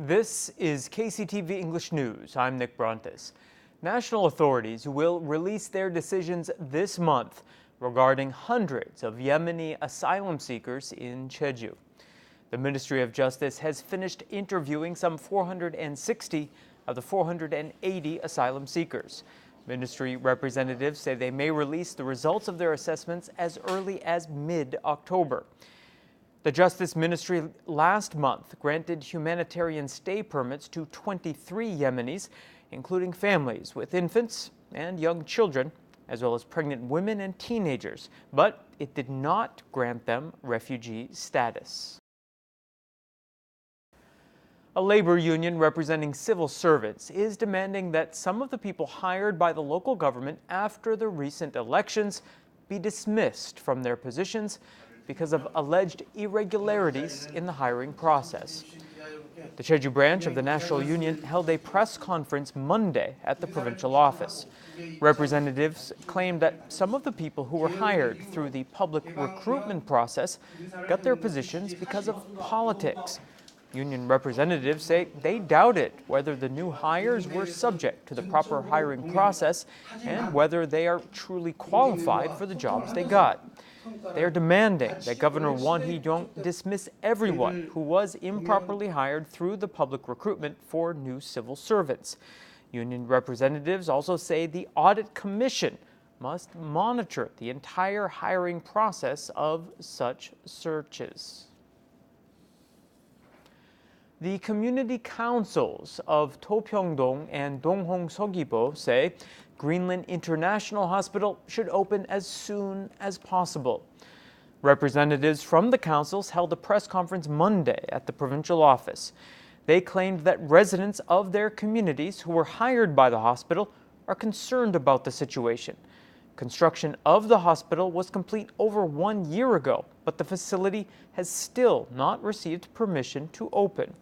This is KCTV English News. I'm Nick Brontes. National authorities will release their decisions this month regarding hundreds of Yemeni asylum seekers in Jeju. The Ministry of Justice has finished interviewing some 460 of the 480 asylum seekers. Ministry representatives say they may release the results of their assessments as early as mid-October. The Justice Ministry last month granted humanitarian stay permits to 23 Yemenis, including families with infants and young children, as well as pregnant women and teenagers, but it did not grant them refugee status. A labor union representing civil servants is demanding that some of the people hired by the local government after the recent elections be dismissed from their positions because of alleged irregularities in the hiring process. The Jeju branch of the National Union held a press conference Monday at the provincial office. Representatives claimed that some of the people who were hired through the public recruitment process got their positions because of politics. Union representatives say they doubted whether the new hires were subject to the proper hiring process and whether they are truly qualified for the jobs they got. They are demanding that Governor Won Hee-dong dismiss everyone who was improperly hired through the public recruitment for new civil servants. Union representatives also say the Audit Commission must monitor the entire hiring process of such searches. The community councils of Topyeongdong and Donghong Seogwibo say Greenland International Hospital should open as soon as possible. Representatives from the councils held a press conference Monday at the provincial office. They claimed that residents of their communities who were hired by the hospital are concerned about the situation. Construction of the hospital was complete over 1 year ago, but the facility has still not received permission to open.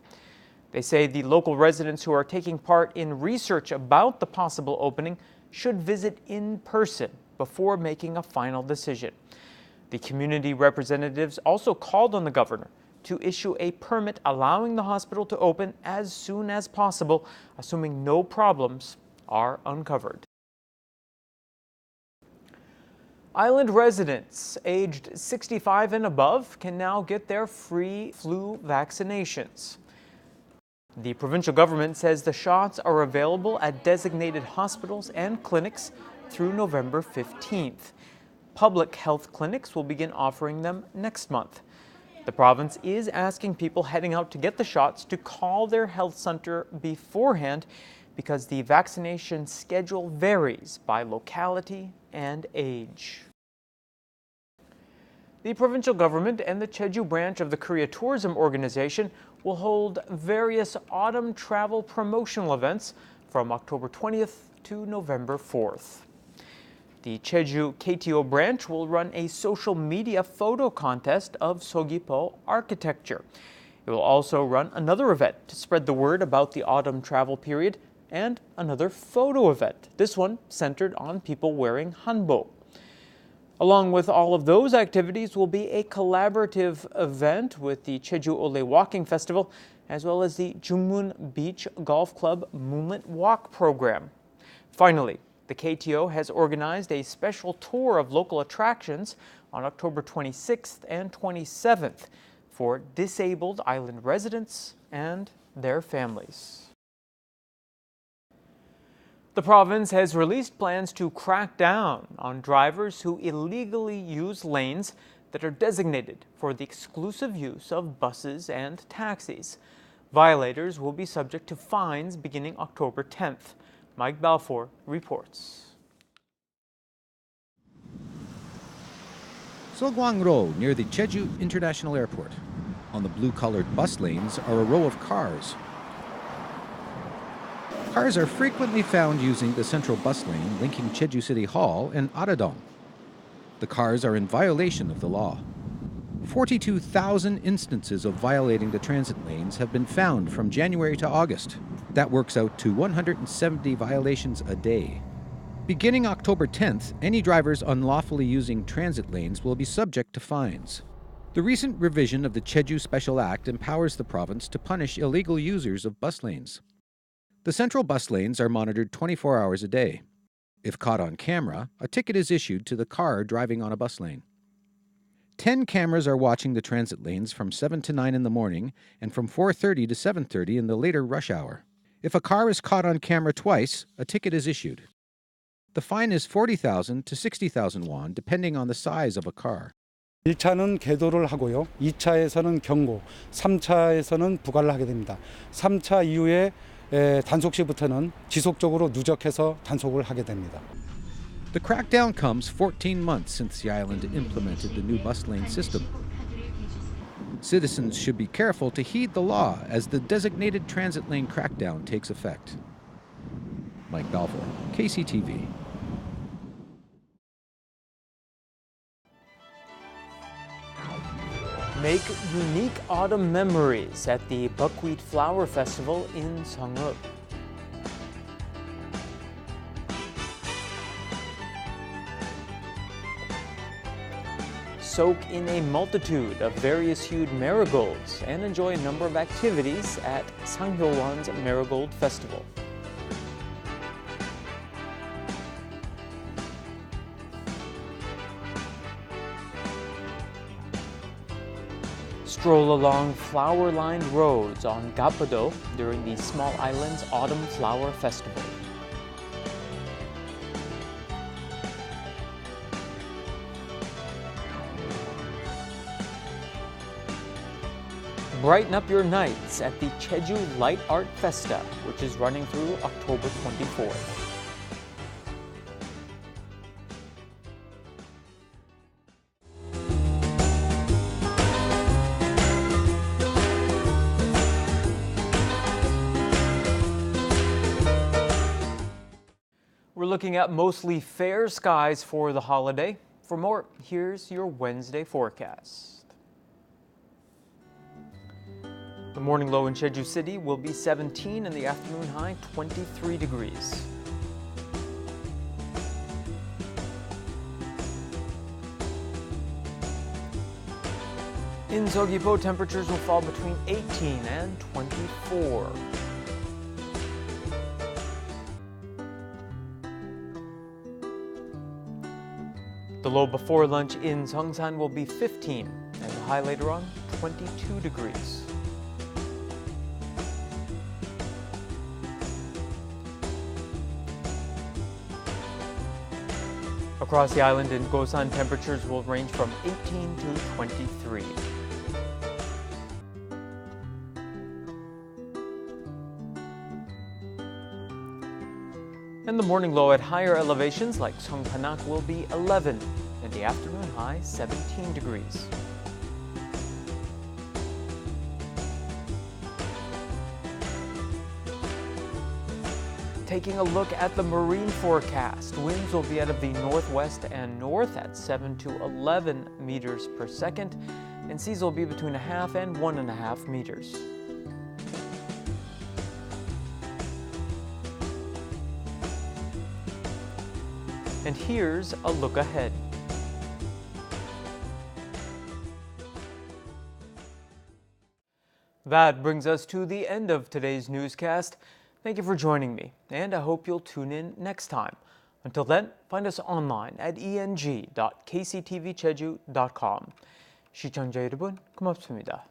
They say the local residents who are taking part in research about the possible opening should visit in person before making a final decision. The community representatives also called on the governor to issue a permit allowing the hospital to open as soon as possible, assuming no problems are uncovered. Island residents aged 65 and above can now get their free flu vaccinations. The provincial government says the shots are available at designated hospitals and clinics through November 15th. Public health clinics will begin offering them next month. The province is asking people heading out to get the shots to call their health center beforehand because the vaccination schedule varies by locality and age. The provincial government and the Jeju branch of the Korea Tourism Organization will hold various autumn travel promotional events from October 20th to November 4th. The Jeju KTO branch will run a social media photo contest of Seogwipo architecture. It will also run another event to spread the word about the autumn travel period and another photo event, this one centered on people wearing hanbok. Along with all of those activities will be a collaborative event with the Jeju Ole Walking Festival, as well as the Jungmun Beach Golf Club Moonlit Walk program. Finally, the KTO has organized a special tour of local attractions on October 26th and 27th for disabled island residents and their families. The province has released plans to crack down on drivers who illegally use lanes that are designated for the exclusive use of buses and taxis. Violators will be subject to fines beginning October 10th. Mike Balfour reports. Seogwang-ro, near the Jeju International Airport. On the blue-colored bus lanes are a row of cars. Cars are frequently found using the central bus lane linking Jeju City Hall and Aradong. The cars are in violation of the law. 42,000 instances of violating the transit lanes have been found from January to August. That works out to 170 violations a day. Beginning October 10th, any drivers unlawfully using transit lanes will be subject to fines. The recent revision of the Jeju Special Act empowers the province to punish illegal users of bus lanes. The central bus lanes are monitored 24 hours a day. If caught on camera, a ticket is issued to the car driving on a bus lane. 10 cameras are watching the transit lanes from 7 to 9 in the morning and from 4:30 to 7:30 in the later rush hour. If a car is caught on camera twice, a ticket is issued. The fine is 40,000 to 60,000 won, depending on the size of a car. 1차는 계도를 하고요. 2차에서는 경고, 3차에서는 부과를 하게 됩니다. 3차 이후에 단속 시부터는 지속적으로 누적해서 단속을 하게 됩니다. The crackdown comes 14 months since the island implemented the new bus lane system. Citizens should be careful to heed the law as the designated transit lane crackdown takes effect. Mike Balfour, KCTV. Make unique autumn memories at the Buckwheat Flower Festival in Seongnam. Soak in a multitude of various-hued marigolds and enjoy a number of activities at Sanghyo-won's Marigold Festival. Stroll along flower-lined roads on Gapado during the Small Islands Autumn Flower Festival. Brighten up your nights at the Jeju Light Art Festa, which is running through October 24th. We're looking at mostly fair skies for the holiday. For more, here's your Wednesday forecast. The morning low in Jeju City will be 17 and the afternoon high 23 degrees. In Seogwipo, temperatures will fall between 18 and 24. The low before lunch in Seongsan will be 15 and the high later on 22 degrees. Across the island in Gosan, temperatures will range from 18 to 23. And the morning low at higher elevations like Songpanak will be 11 and the afternoon high 17 degrees. Taking a look at the marine forecast, winds will be out of the northwest and north at 7 to 11 meters per second, and seas will be between 0.5 and 1.5 meters. And here's a look ahead. That brings us to the end of today's newscast. Thank you for joining me, and I hope you'll tune in next time. Until then, find us online at eng.kctvjeju.com. 시청자 여러분, 고맙습니다.